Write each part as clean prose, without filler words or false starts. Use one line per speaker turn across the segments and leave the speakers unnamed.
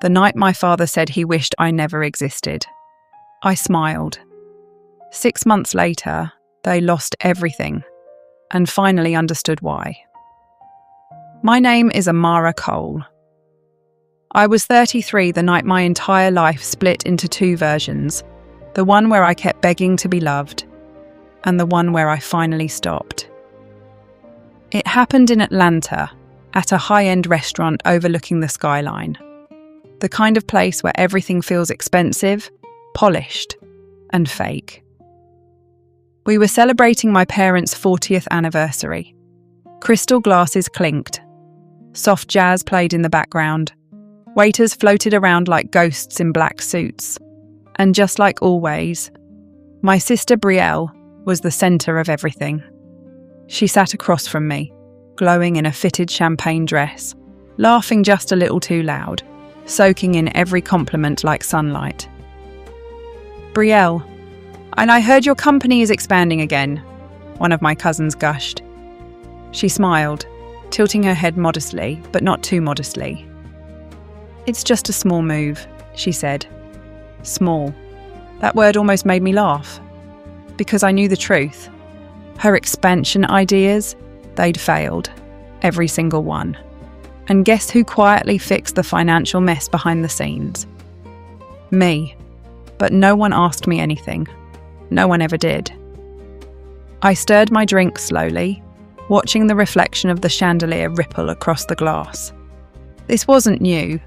The night my father said he wished I never existed. I smiled. 6 months later, they lost everything and finally understood why. My name is Amara Cole. I was 33 the night my entire life split into two versions, the one where I kept begging to be loved, and the one where I finally stopped. It happened in Atlanta, at a high-end restaurant overlooking the skyline. The kind of place where everything feels expensive, polished, and fake. We were celebrating my parents' 40th anniversary. Crystal glasses clinked. Soft jazz played in the background. Waiters floated around like ghosts in black suits. And just like always, my sister Betrayal was the centre of everything. She sat across from me, glowing in a fitted champagne dress, laughing just a little too loud, soaking in every compliment like sunlight. Betrayal, and I heard your company is expanding again, one of my cousins gushed. She smiled, tilting her head modestly, but not too modestly. It's just a small move, she said. Small. That word almost made me laugh. Because I knew the truth. Her expansion ideas, they'd failed. Every single one. And guess who quietly fixed the financial mess behind the scenes? Me. But no one asked me anything. No one ever did. I stirred my drink slowly, watching the reflection of the chandelier ripple across the glass. This wasn't new.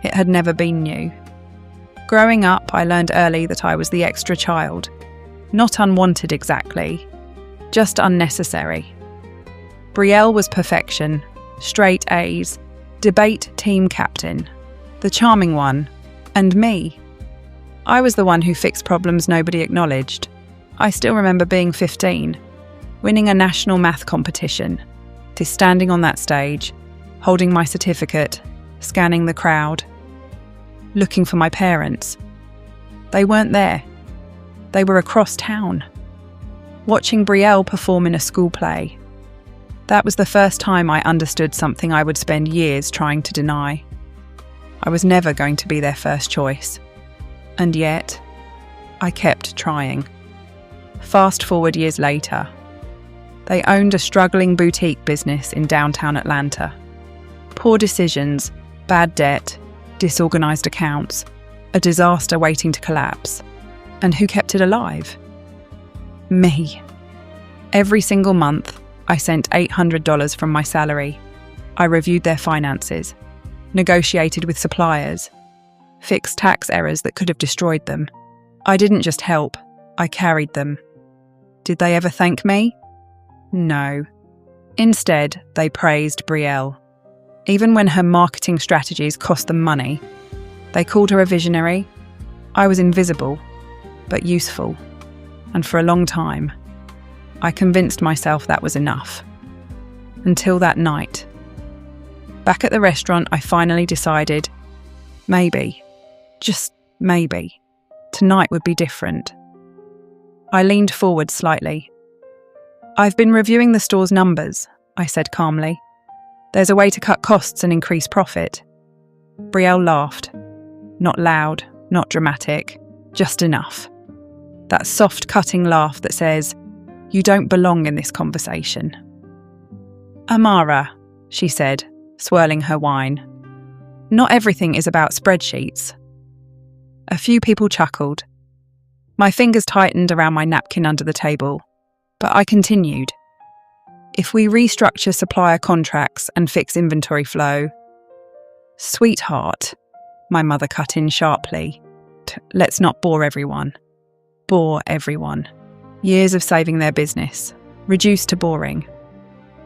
It had never been new. Growing up, I learned early that I was the extra child. Not unwanted exactly, just unnecessary. Betrayal was perfection, straight A's, debate team captain, the charming one, and me. I was the one who fixed problems nobody acknowledged. I still remember being 15, winning a national math competition, to standing on that stage, holding my certificate, scanning the crowd, looking for my parents. They weren't there. They were across town, watching Betrayal perform in a school play. That was the first time I understood something I would spend years trying to deny. I was never going to be their first choice. And yet, I kept trying. Fast forward years later, they owned a struggling boutique business in downtown Atlanta. Poor decisions, bad debt, disorganized accounts, a disaster waiting to collapse. And who kept it alive? Me. Every single month, I sent $800 from my salary. I reviewed their finances, negotiated with suppliers, fixed tax errors that could have destroyed them. I didn't just help, I carried them. Did they ever thank me? No. Instead, they praised Betrayal. Even when her marketing strategies cost them money, they called her a visionary. I was invisible, but useful. And for a long time, I convinced myself that was enough. Until that night. Back at the restaurant, I finally decided, maybe, just maybe, tonight would be different. I leaned forward slightly. I've been reviewing the store's numbers, I said calmly. There's a way to cut costs and increase profit. Betrayal laughed. Not loud, not dramatic, just enough. That soft, cutting laugh that says, you don't belong in this conversation. Amara, she said, swirling her wine. Not everything is about spreadsheets. A few people chuckled. My fingers tightened around my napkin under the table, but I continued. If we restructure supplier contracts and fix inventory flow... Sweetheart, my mother cut in sharply. Let's not bore everyone. Bore everyone. Years of saving their business, reduced to boring.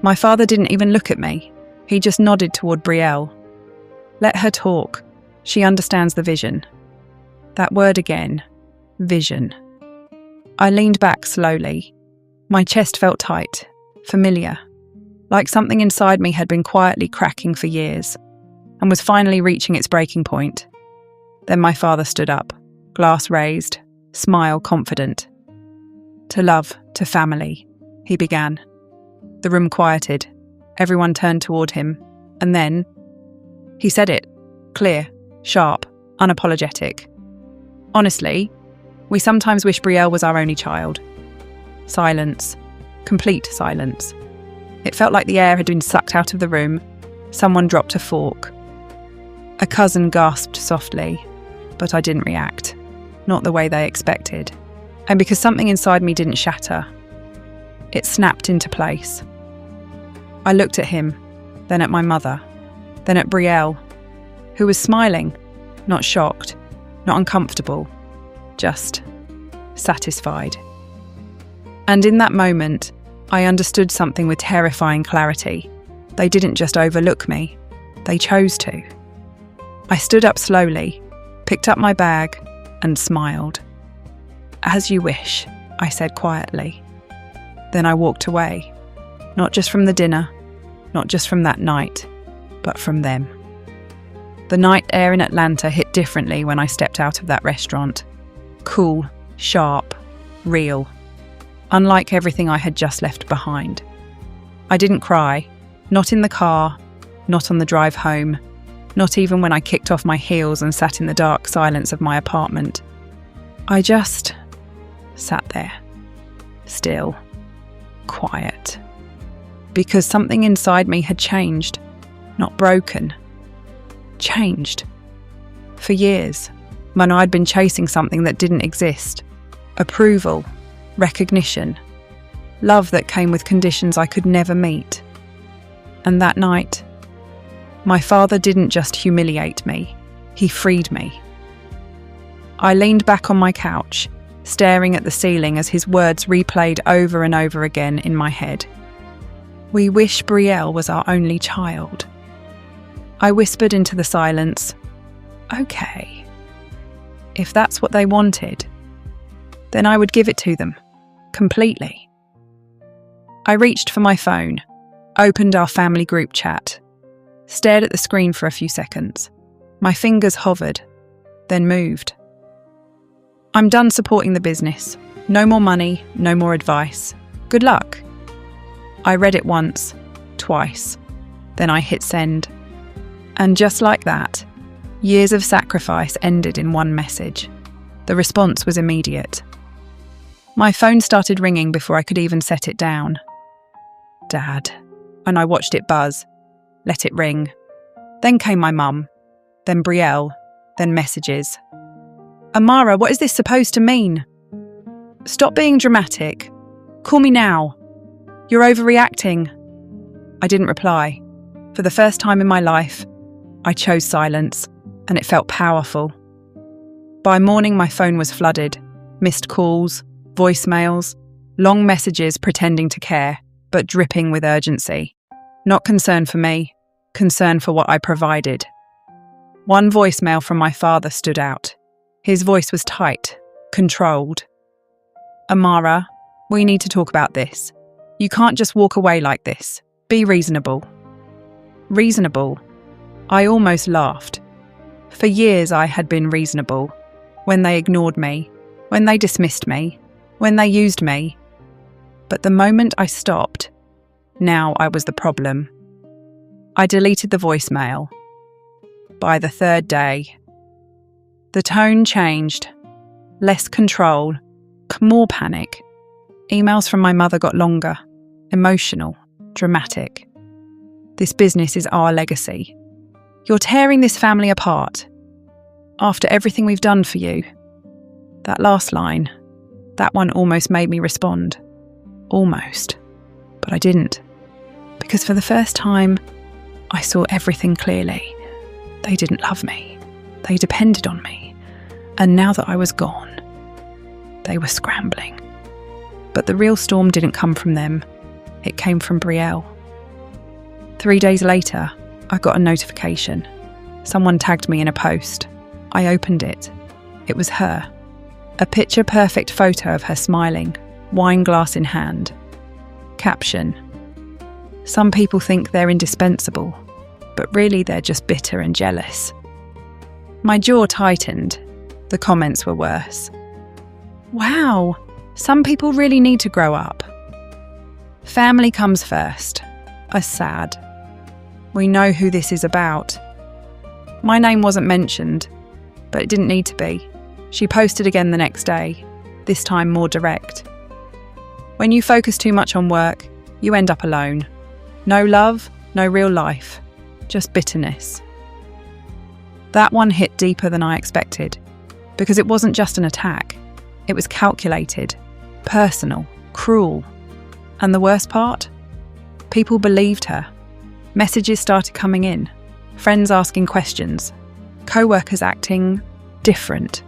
My father didn't even look at me. He just nodded toward Betrayal. Let her talk. She understands the vision. That word again. Vision. I leaned back slowly. My chest felt tight, familiar, like something inside me had been quietly cracking for years, and was finally reaching its breaking point. Then my father stood up, glass raised, smile confident. To love, to family, he began. The room quieted. Everyone turned toward him, and then he said it, clear, sharp, unapologetic. Honestly, we sometimes wish Brielle was our only child. Silence. Complete silence. It felt like the air had been sucked out of the room. Someone dropped a fork. A cousin gasped softly, but I didn't react. Not the way they expected. And because something inside me didn't shatter, it snapped into place. I looked at him, then at my mother, then at Brielle, who was smiling, not shocked, not uncomfortable, just satisfied. And in that moment, I understood something with terrifying clarity. They didn't just overlook me, they chose to. I stood up slowly, picked up my bag, and smiled. "As you wish," I said quietly. Then I walked away, not just from the dinner, not just from that night, but from them. The night air in Atlanta hit differently when I stepped out of that restaurant. Cool, sharp, real. Unlike everything I had just left behind. I didn't cry, not in the car, not on the drive home, not even when I kicked off my heels and sat in the dark silence of my apartment. I just sat there, still, quiet. Because something inside me had changed, not broken. Changed. For years, when I'd been chasing something that didn't exist. Approval, recognition, love that came with conditions I could never meet. And that night, my father didn't just humiliate me, he freed me. I leaned back on my couch, staring at the ceiling as his words replayed over and over again in my head. "We wish Brielle was our only child." I whispered into the silence, "Okay. If that's what they wanted, then I would give it to them, completely." I reached for my phone, opened our family group chat, stared at the screen for a few seconds. My fingers hovered, then moved. "I'm done supporting the business. No more money, no more advice. Good luck." I read it once, twice, then I hit send. And just like that, years of sacrifice ended in one message. The response was immediate. My phone started ringing before I could even set it down. "Dad," and I watched it buzz, let it ring. Then came my mum, then Brielle, then messages. "Amara, what is this supposed to mean? Stop being dramatic. Call me now. You're overreacting." I didn't reply. For the first time in my life, I chose silence, and it felt powerful. By morning, my phone was flooded. Missed calls, voicemails, long messages pretending to care, but dripping with urgency. Not concern for me, concern for what I provided. One voicemail from my father stood out. His voice was tight, controlled. "Amara, we need to talk about this. You can't just walk away like this. Be reasonable." Reasonable? I almost laughed. For years I had been reasonable. When they ignored me, when they dismissed me, when they used me. But the moment I stopped, now I was the problem. I deleted the voicemail. By the third day, the tone changed. Less control, more panic. Emails from my mother got longer, emotional, dramatic. "This business is our legacy. You're tearing this family apart. After everything we've done for you." That last line, that one almost made me respond. Almost. But I didn't. Because for the first time, I saw everything clearly. They didn't love me. They depended on me. And now that I was gone, they were scrambling. But the real storm didn't come from them. It came from Brielle. 3 days later, I got a notification. Someone tagged me in a post. I opened it. It was her. A picture-perfect photo of her smiling, wine glass in hand. Caption: "Some people think they're indispensable, but really they're just bitter and jealous." My jaw tightened. The comments were worse. "Wow, some people really need to grow up. Family comes first. A sad. We know who this is about." My name wasn't mentioned, but it didn't need to be. She posted again the next day, this time more direct. When you focus too much on work, you end up alone. No love, no real life, just bitterness. That one hit deeper than I expected, because it wasn't just an attack. It was calculated, personal, cruel. And the worst part? People believed her. Messages started coming in, friends asking questions, co-workers acting different.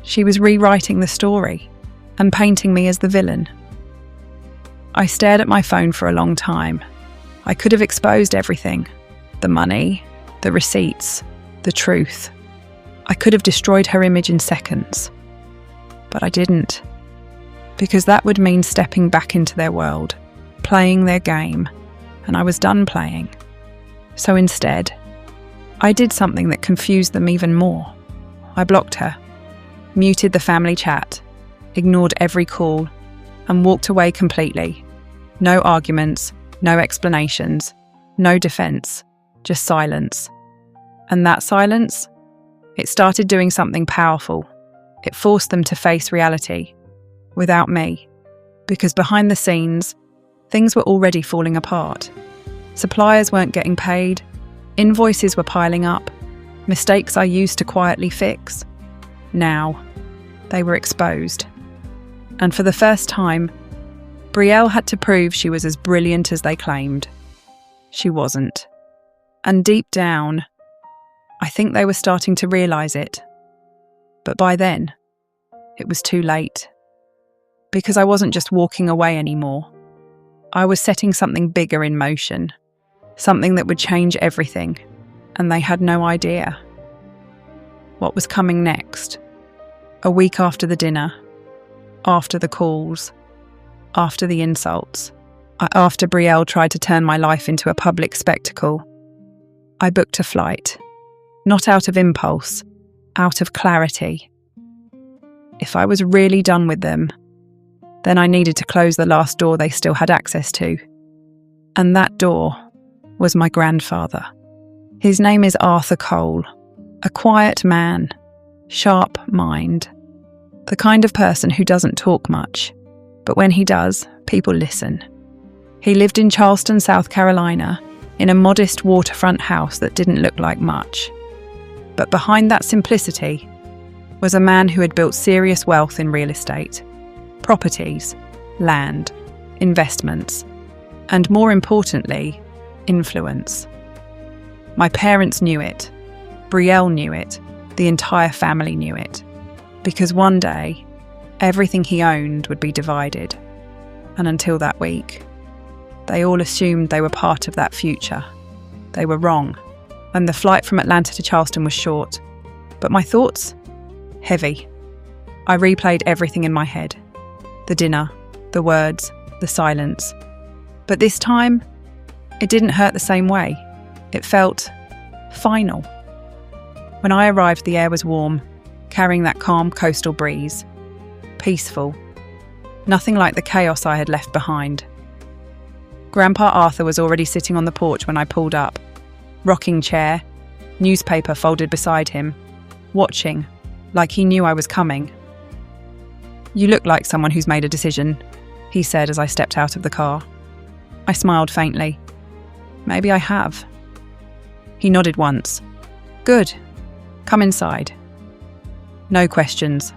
She was rewriting the story and painting me as the villain. I stared at my phone for a long time. I could have exposed everything. The money, the receipts, the truth. I could have destroyed her image in seconds. But I didn't. Because that would mean stepping back into their world, playing their game, and I was done playing. So instead, I did something that confused them even more. I blocked her, muted the family chat, ignored every call, and walked away completely. No arguments, no explanations, no defense, just silence. And that silence, it started doing something powerful. It forced them to face reality, without me, because behind the scenes, things were already falling apart. Suppliers weren't getting paid, invoices were piling up, mistakes I used to quietly fix. Now, they were exposed. And for the first time, Betrayal had to prove she was as brilliant as they claimed. She wasn't. And deep down, I think they were starting to realise it. But by then, it was too late. Because I wasn't just walking away anymore. I was setting something bigger in motion. Something that would change everything. And they had no idea. What was coming next? A week after the dinner. After the calls. After the insults. After Betrayal tried to turn my life into a public spectacle. I booked a flight. Not out of impulse. Out of clarity. If I was really done with them, then I needed to close the last door they still had access to. And that door was my grandfather. His name is Arthur Cole, a quiet man, sharp mind, the kind of person who doesn't talk much, but when he does, people listen. He lived in Charleston, South Carolina, in a modest waterfront house that didn't look like much. But behind that simplicity was a man who had built serious wealth in real estate. Properties, land, investments, and more importantly, influence. My parents knew it, Betrayal knew it, the entire family knew it, because one day, everything he owned would be divided. And until that week, they all assumed they were part of that future. They were wrong, and the flight from Atlanta to Charleston was short. But my thoughts? Heavy. I replayed everything in my head. The dinner, the words, the silence. But this time, it didn't hurt the same way. It felt final. When I arrived, the air was warm, carrying that calm coastal breeze. Peaceful. Nothing like the chaos I had left behind. Grandpa Arthur was already sitting on the porch when I pulled up. Rocking chair, newspaper folded beside him, watching, like he knew I was coming. "You look like someone who's made a decision," he said as I stepped out of the car. I smiled faintly. "Maybe I have." He nodded once. "Good. Come inside." No questions,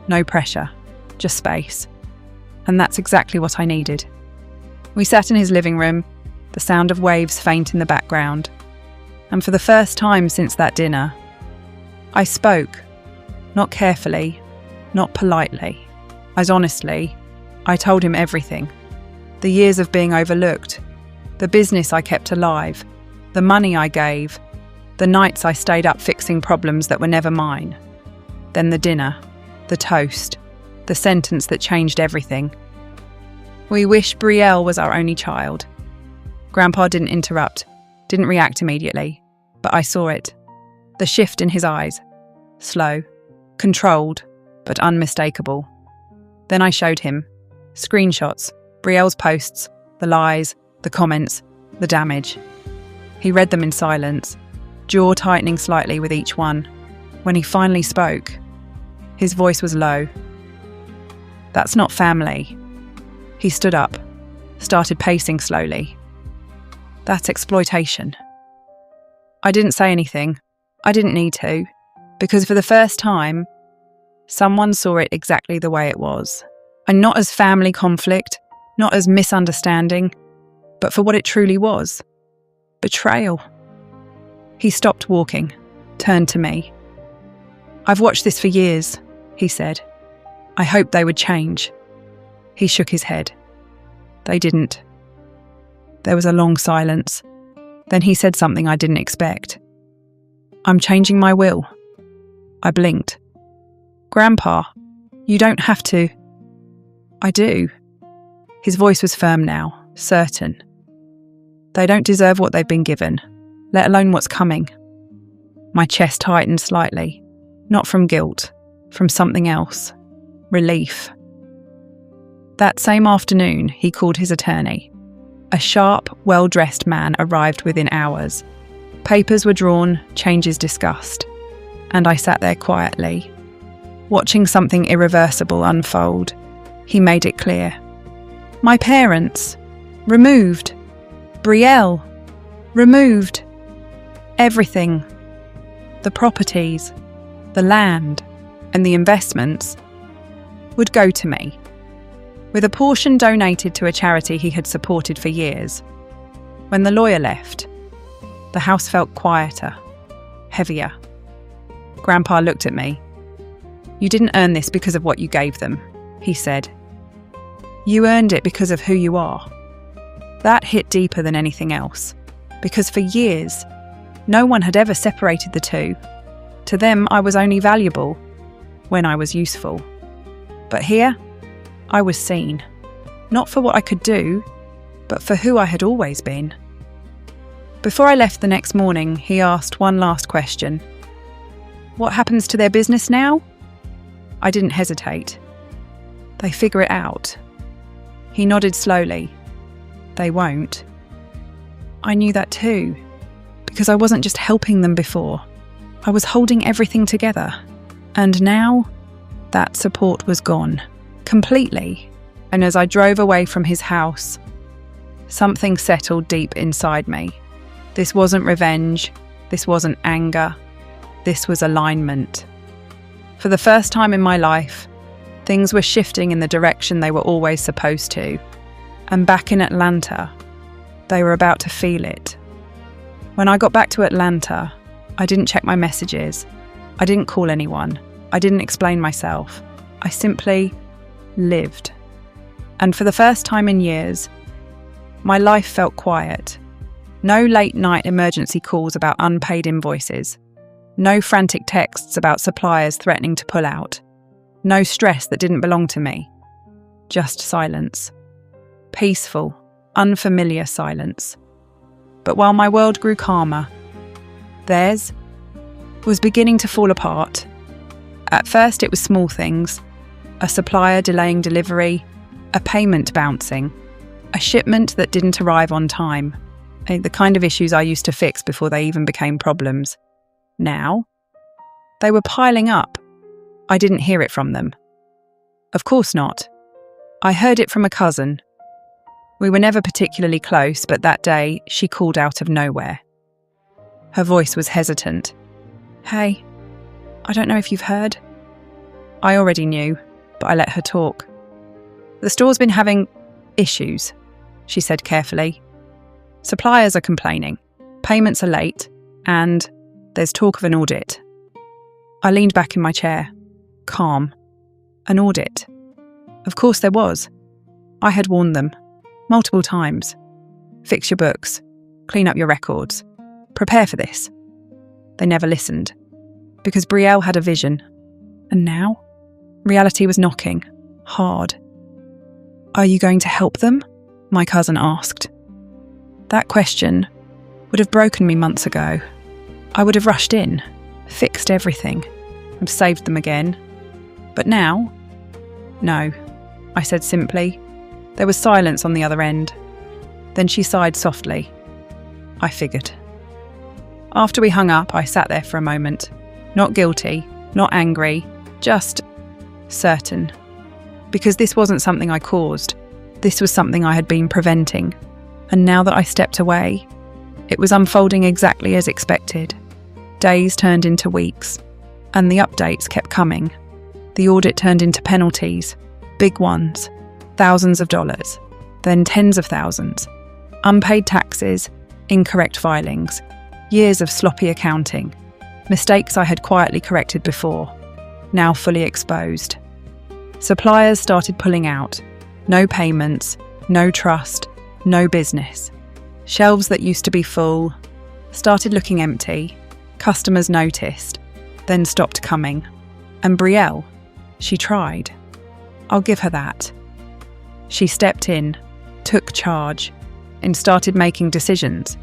no pressure, just space. And that's exactly what I needed. We sat in his living room, the sound of waves faint in the background. And for the first time since that dinner, I spoke, not carefully, not politely. As honestly, I told him everything. The years of being overlooked, the business I kept alive, the money I gave, the nights I stayed up fixing problems that were never mine. Then the dinner, the toast, the sentence that changed everything. "We wish Betrayal was our only child." Grandpa didn't interrupt, didn't react immediately, but I saw it. The shift in his eyes. Slow, controlled, but unmistakable. Then I showed him. Screenshots, Betrayal's posts, the lies, the comments, the damage. He read them in silence, jaw tightening slightly with each one. When he finally spoke, his voice was low. "That's not family." He stood up, started pacing slowly. "That's exploitation." I didn't say anything. I didn't need to, because for the first time, someone saw it exactly the way it was. And not as family conflict, not as misunderstanding, but for what it truly was. Betrayal. He stopped walking, turned to me. "I've watched this for years," he said. "I hoped they would change." He shook his head. They didn't. There was a long silence. Then he said something I didn't expect. "I'm changing my will." I blinked. "Grandpa, you don't have to." "I do." His voice was firm now, certain. "They don't deserve what they've been given, let alone what's coming." My chest tightened slightly, not from guilt, from something else. Relief. That same afternoon, he called his attorney. A sharp, well-dressed man arrived within hours. Papers were drawn, changes discussed, and I sat there quietly, watching something irreversible unfold. He made it clear. My parents, removed. Betrayal, removed. Everything. The properties, the land, and the investments would go to me, with a portion donated to a charity he had supported for years. When the lawyer left, the house felt quieter, heavier. Grandpa looked at me. "You didn't earn this because of what you gave them," he said. "You earned it because of who you are." That hit deeper than anything else, because for years, no one had ever separated the two. To them, I was only valuable when I was useful. But here, I was seen, not for what I could do, but for who I had always been. Before I left the next morning, he asked one last question. "What happens to their business now?" I didn't hesitate. "They figure it out." He nodded slowly. "They won't." I knew that too, because I wasn't just helping them before. I was holding everything together. And now, that support was gone. Completely. And as I drove away from his house, something settled deep inside me. This wasn't revenge. This wasn't anger. This was alignment. For the first time in my life, things were shifting in the direction they were always supposed to. And back in Atlanta, they were about to feel it. When I got back to Atlanta, I didn't check my messages. I didn't call anyone. I didn't explain myself. I simply lived. And for the first time in years, my life felt quiet. No late-night emergency calls about unpaid invoices. No frantic texts about suppliers threatening to pull out. No stress that didn't belong to me. Just silence. Peaceful, unfamiliar silence. But while my world grew calmer, theirs was beginning to fall apart. At first it was small things. A supplier delaying delivery, a payment bouncing, a shipment that didn't arrive on time. The kind of issues I used to fix before they even became problems. Now, they were piling up. I didn't hear it from them. Of course not. I heard it from a cousin. We were never particularly close, but that day she called out of nowhere. Her voice was hesitant. "Hey, I don't know if you've heard." I already knew, but I let her talk. "The store's been having issues," she said carefully. "Suppliers are complaining, payments are late, and there's talk of an audit." I leaned back in my chair, calm. An audit? Of course there was. I had warned them, multiple times. Fix your books, clean up your records, prepare for this. They never listened, because Betrayal had a vision. And now, reality was knocking, hard. "Are you going to help them?" my cousin asked. That question would have broken me months ago. I would have rushed in, fixed everything, and saved them again. But now, no, I said simply. There was silence on the other end. Then she sighed softly. "I figured." After we hung up, I sat there for a moment. Not guilty, not angry, just certain. Because this wasn't something I caused. This was something I had been preventing. And now that I stepped away, it was unfolding exactly as expected. Days turned into weeks, and the updates kept coming. The audit turned into penalties, big ones, thousands of dollars, then tens of thousands. Unpaid taxes, incorrect filings, years of sloppy accounting, mistakes I had quietly corrected before, now fully exposed. Suppliers started pulling out. No payments, no trust, no business. Shelves that used to be full started looking empty. Customers noticed, then stopped coming. And Brielle, she tried. I'll give her that. She stepped in, took charge, and started making decisions.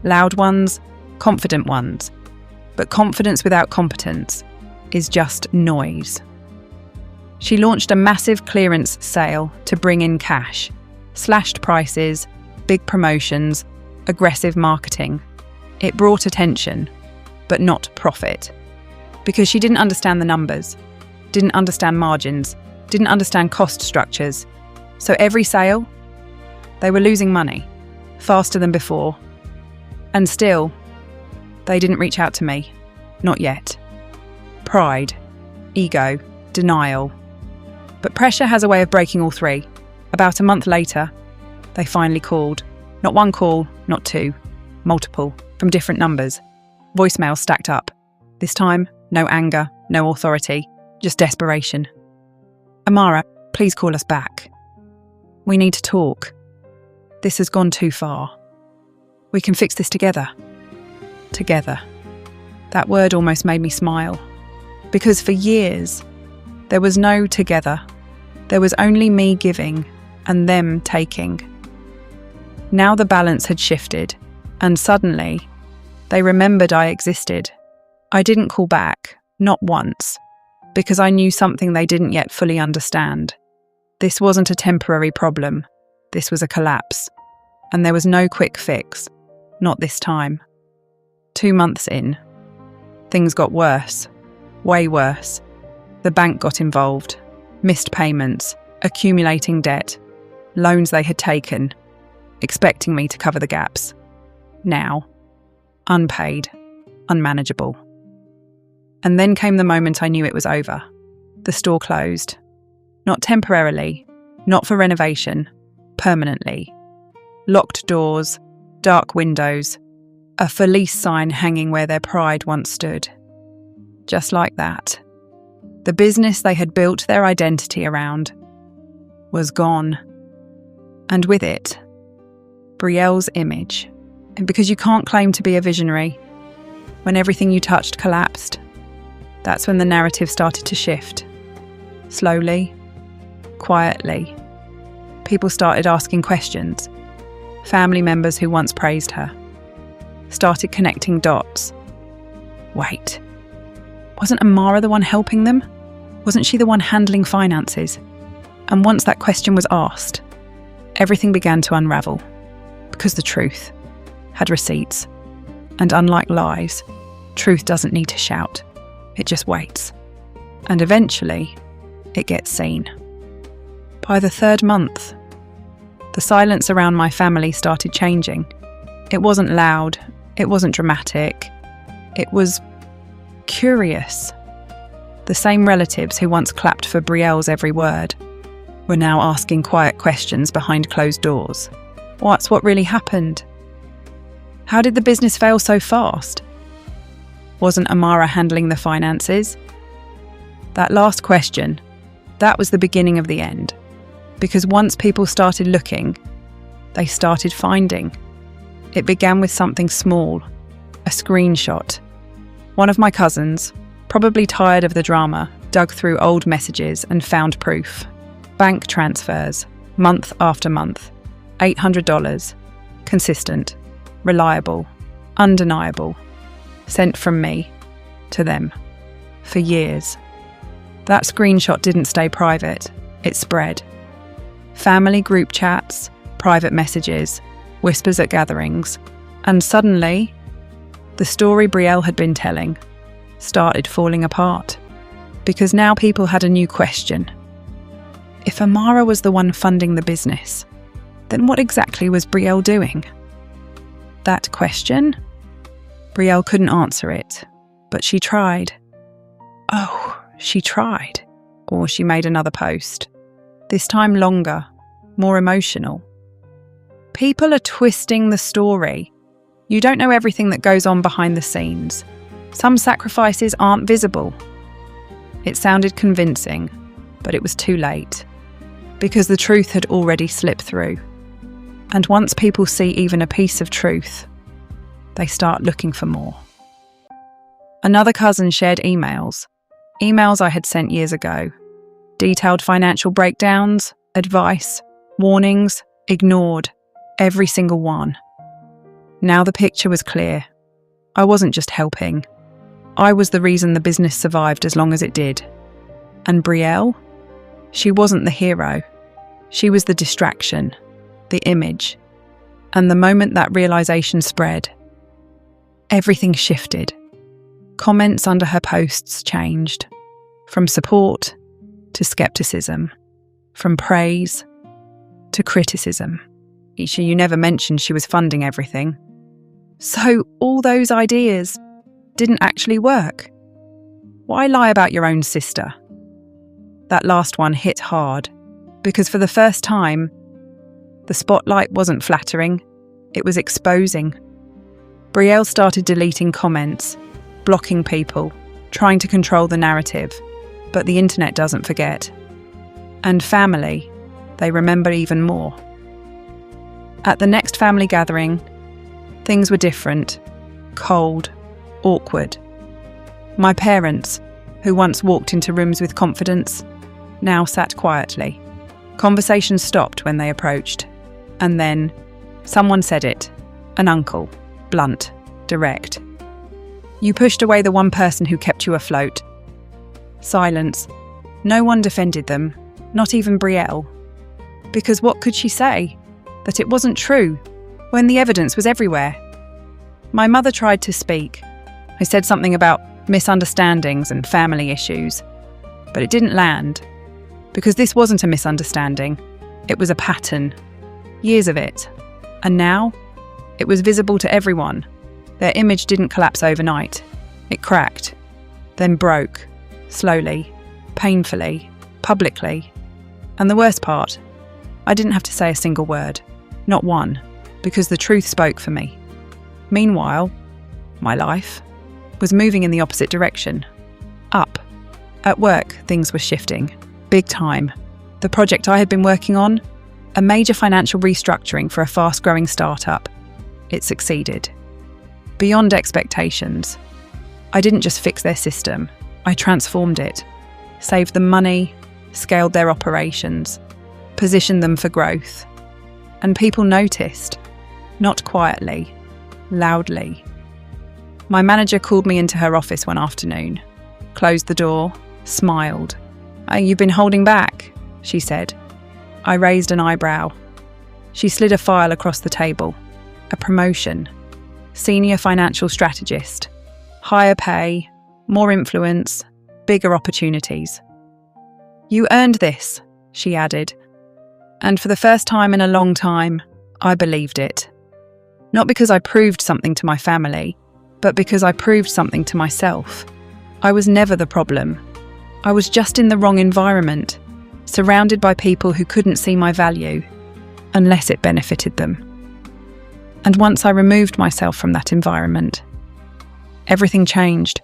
Loud ones, confident ones. But confidence without competence is just noise. She launched a massive clearance sale to bring in cash, slashed prices, big promotions, aggressive marketing. It brought attention, but not profit. Because she didn't understand the numbers, didn't understand margins, didn't understand cost structures. So every sale, they were losing money, faster than before. And still, they didn't reach out to me. Not yet. Pride, ego, denial. But pressure has a way of breaking all three. About a month later, they finally called. Not one call, not two, multiple, from different numbers. Voicemails stacked up. This time, no anger, no authority, just desperation. Amara, please call us back. We need to talk. This has gone too far. We can fix this together. Together. That word almost made me smile. Because for years, there was no together. There was only me giving and them taking. Now the balance had shifted, and suddenly, they remembered I existed. I didn't call back, not once, because I knew something they didn't yet fully understand. This wasn't a temporary problem. This was a collapse. And there was no quick fix. Not this time. 2 months in, things got worse. Way worse. The bank got involved. Missed payments, accumulating debt, loans they had taken, expecting me to cover the gaps. Now, unpaid, unmanageable. And then came the moment I knew it was over. The store closed. Not temporarily, not for renovation, permanently. Locked doors, dark windows, a for lease sign hanging where their pride once stood. Just like that. The business they had built their identity around was gone. And with it, Brielle's image. And because you can't claim to be a visionary when everything you touched collapsed, that's when the narrative started to shift. Slowly, quietly, people started asking questions. Family members who once praised her started connecting dots. Wait, wasn't Amara the one helping them? Wasn't she the one handling finances? And once that question was asked, everything began to unravel. Because the truth had receipts. And unlike lies, truth doesn't need to shout. It just waits. And eventually, it gets seen. By the 3rd month, the silence around my family started changing. It wasn't loud. It wasn't dramatic. It was curious. The same relatives who once clapped for Brielle's every word were now asking quiet questions behind closed doors. What's what really happened? How did the business fail so fast? Wasn't Amara handling the finances? That last question, that was the beginning of the end. Because once people started looking, they started finding. It began with something small, a screenshot. One of my cousins, probably tired of the drama, dug through old messages and found proof. Bank transfers, month after month. $800. Consistent. Reliable. Undeniable. Sent from me to them. For years. That screenshot didn't stay private. It spread. Family group chats, private messages, whispers at gatherings. And suddenly, The story Brielle had been telling started falling apart, because now people had a new question. If Amara was the one funding the business, then what exactly was Brielle doing? That question? Brielle couldn't answer it, but she tried. Oh, she tried. Or she made another post. This time longer, more emotional. People are twisting the story. You don't know everything that goes on behind the scenes. Some sacrifices aren't visible. It sounded convincing, but it was too late, because the truth had already slipped through. And once people see even a piece of truth, they start looking for more. Another cousin shared emails I had sent years ago. Detailed financial breakdowns, advice, warnings, ignored, every single one. Now the picture was clear. I wasn't just helping. I was the reason the business survived as long as it did. And Brielle? She wasn't the hero. She was the distraction, the image. And the moment that realization spread, everything shifted. Comments under her posts changed. From support to skepticism. From praise to criticism. Isha, you never mentioned she was funding everything. So all those ideas didn't actually work. Why lie about your own sister? That last one hit hard, because for the first time, the spotlight wasn't flattering, it was exposing. Brielle started deleting comments, blocking people, trying to control the narrative, but the internet doesn't forget. And family, they remember even more. At the next family gathering, things were different, cold, awkward. My parents, who once walked into rooms with confidence, now sat quietly. Conversation stopped when they approached. And then, someone said it, an uncle, blunt, direct. You pushed away the one person who kept you afloat. Silence. No one defended them, not even Brielle. Because what could she say? That it wasn't true, when the evidence was everywhere. My mother tried to speak. I said something about misunderstandings and family issues, but it didn't land. Because this wasn't a misunderstanding, it was a pattern. Years of it. And now, it was visible to everyone. Their image didn't collapse overnight. It cracked, then broke, slowly, painfully, publicly. And the worst part, I didn't have to say a single word, not one, because the truth spoke for me. Meanwhile, my life was moving in the opposite direction, up. At work, things were shifting, big time. The project I had been working on, a major financial restructuring for a fast-growing startup, it succeeded. Beyond expectations. I didn't just fix their system, I transformed it, saved them money, scaled their operations, positioned them for growth. And people noticed, not quietly, loudly. My manager called me into her office one afternoon, closed the door, smiled. "Oh, you've been holding back," she said. I raised an eyebrow. She slid a file across the table. A promotion. Senior financial strategist. Higher pay, more influence, bigger opportunities. "You earned this," she added. And for the first time in a long time, I believed it. Not because I proved something to my family, but because I proved something to myself. I was never the problem. I was just in the wrong environment, surrounded by people who couldn't see my value, unless it benefited them. And once I removed myself from that environment, everything changed.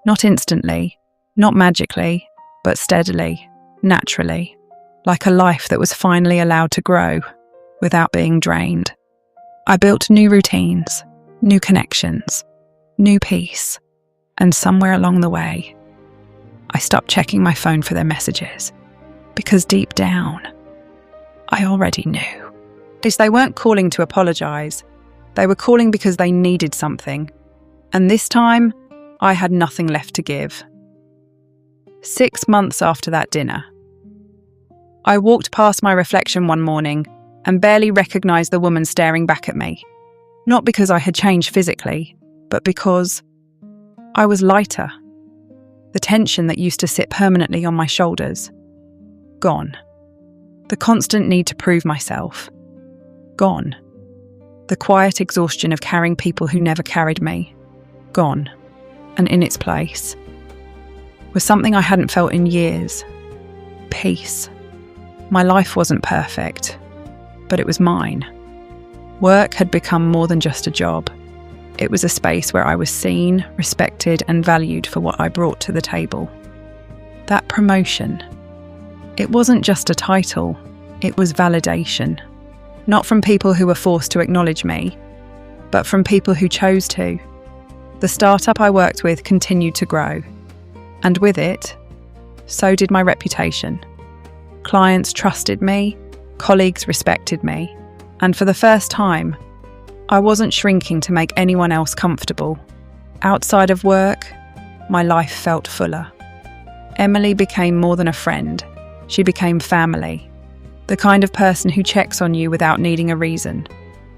Not instantly, not magically, but steadily, naturally, like a life that was finally allowed to grow without being drained. I built new routines, new connections, new peace, and somewhere along the way, I stopped checking my phone for their messages, because deep down, I already knew. They weren't calling to apologise, they were calling because they needed something, and this time, I had nothing left to give. 6 months after that dinner, I walked past my reflection one morning and barely recognised the woman staring back at me. Not because I had changed physically, but because I was lighter. The tension that used to sit permanently on my shoulders, gone. The constant need to prove myself, gone. The quiet exhaustion of carrying people who never carried me, gone. And in its place was something I hadn't felt in years. Peace. My life wasn't perfect, but it was mine. Work had become more than just a job. It was a space where I was seen, respected, and valued for what I brought to the table. That promotion, it wasn't just a title, it was validation. Not from people who were forced to acknowledge me, but from people who chose to. The startup I worked with continued to grow, and with it, so did my reputation. Clients trusted me, colleagues respected me, and for the first time, I wasn't shrinking to make anyone else comfortable. Outside of work, my life felt fuller. Emily became more than a friend. She became family. The kind of person who checks on you without needing a reason,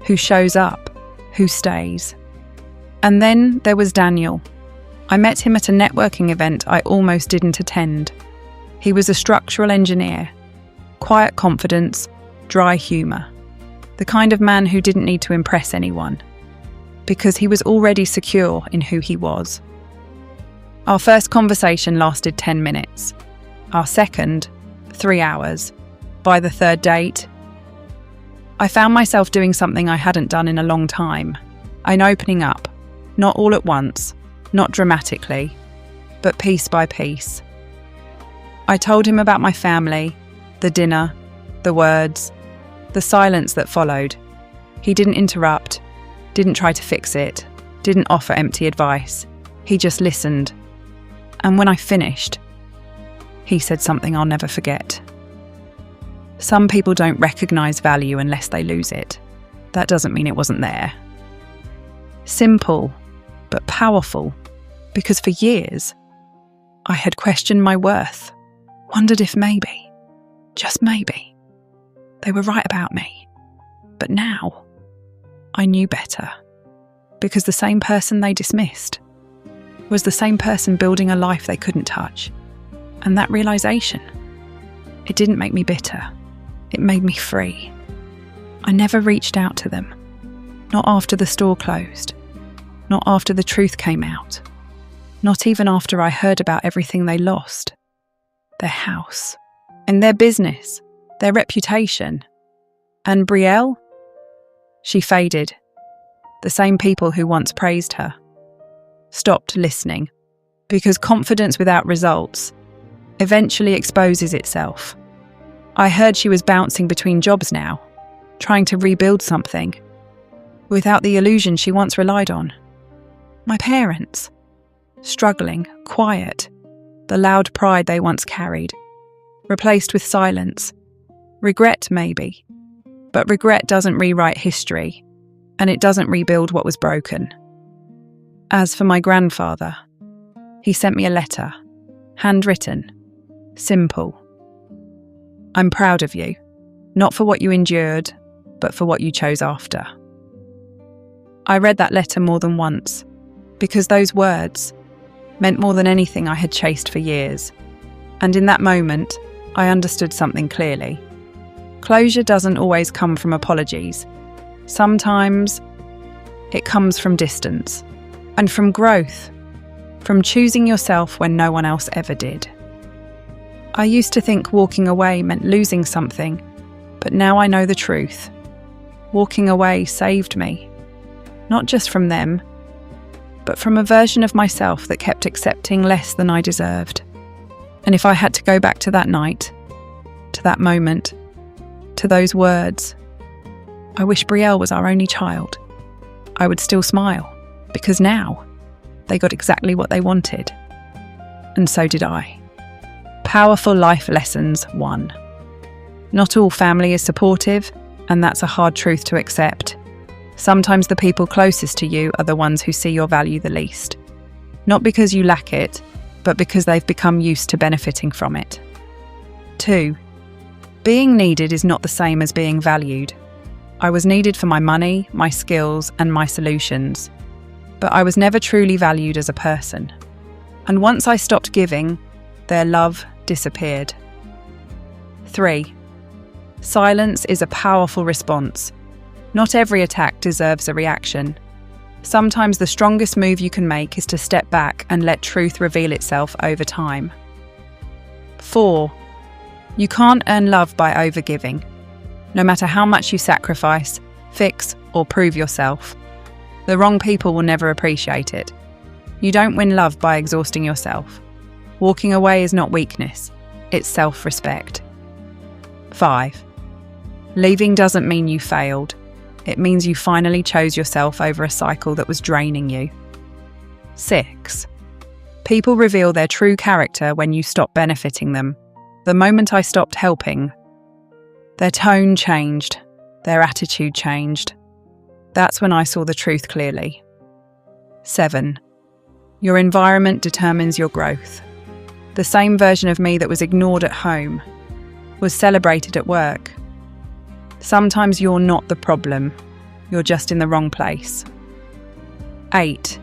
who shows up, who stays. And then there was Daniel. I met him at a networking event I almost didn't attend. He was a structural engineer, quiet confidence, dry humour. The kind of man who didn't need to impress anyone, because he was already secure in who he was. Our first conversation lasted 10 minutes. Our second, 3 hours. By the third date, I found myself doing something I hadn't done in a long time. I'm opening up, not all at once, not dramatically, but piece by piece. I told him about my family, the dinner, the words, the silence that followed. He didn't interrupt, didn't try to fix it, didn't offer empty advice. He just listened. And when I finished, he said something I'll never forget. Some people don't recognise value unless they lose it. That doesn't mean it wasn't there. Simple, but powerful, because for years, I had questioned my worth, wondered if maybe, just maybe, they were right about me. But now, I knew better, because the same person they dismissed was the same person building a life they couldn't touch. And that realisation, it didn't make me bitter. It made me free. I never reached out to them. Not after the store closed. Not after the truth came out. Not even after I heard about everything they lost. Their house. And their business. Their reputation. And Brielle? She faded. The same people who once praised her stopped listening, because confidence without results eventually exposes itself. I heard she was bouncing between jobs now, trying to rebuild something, without the illusion she once relied on. My parents, struggling, quiet, the loud pride they once carried, replaced with silence. Regret, maybe, but regret doesn't rewrite history, and it doesn't rebuild what was broken. As for my grandfather, he sent me a letter, handwritten, simple. I'm proud of you, not for what you endured, but for what you chose after. I read that letter more than once, because those words meant more than anything I had chased for years. And in that moment, I understood something clearly. Closure doesn't always come from apologies. Sometimes it comes from distance, and from growth, from choosing yourself when no one else ever did. I used to think walking away meant losing something, but now I know the truth. Walking away saved me, not just from them, but from a version of myself that kept accepting less than I deserved. And if I had to go back to that night, to that moment, to those words, I wish Brielle was our only child, I would still smile, because now they got exactly what they wanted. And so did I. Powerful life lessons 1. Not all family is supportive, and that's a hard truth to accept. Sometimes the people closest to you are the ones who see your value the least. Not because you lack it, but because they've become used to benefiting from it. 2. Being needed is not the same as being valued. I was needed for my money, my skills, and my solutions. but I was never truly valued as a person. And once I stopped giving, their love disappeared. 3. Silence is a powerful response. Not every attack deserves a reaction. Sometimes the strongest move you can make is to step back and let truth reveal itself over time. 4. You can't earn love by overgiving. No matter how much you sacrifice, fix, or prove yourself, the wrong people will never appreciate it. You don't win love by exhausting yourself. Walking away is not weakness, it's self-respect. 5. Leaving doesn't mean you failed. It means you finally chose yourself over a cycle that was draining you. 6. People reveal their true character when you stop benefiting them. The moment I stopped helping, their tone changed, their attitude changed. That's when I saw the truth clearly. 7. Your environment determines your growth. The same version of me that was ignored at home was celebrated at work. Sometimes you're not the problem, you're just in the wrong place. 8.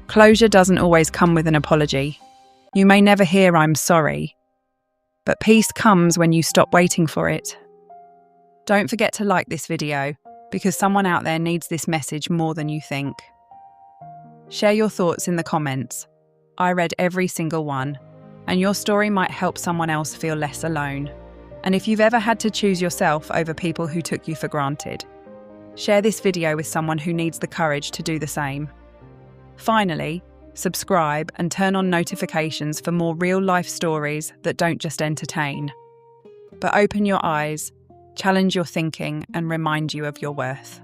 Closure doesn't always come with an apology. You may never hear "I'm sorry," but peace comes when you stop waiting for it. Don't forget to like this video, because someone out there needs this message more than you think. Share your thoughts in the comments. I read every single one, and your story might help someone else feel less alone. And if you've ever had to choose yourself over people who took you for granted, share this video with someone who needs the courage to do the same. Finally, subscribe and turn on notifications for more real-life stories that don't just entertain, but open your eyes, challenge your thinking, and remind you of your worth.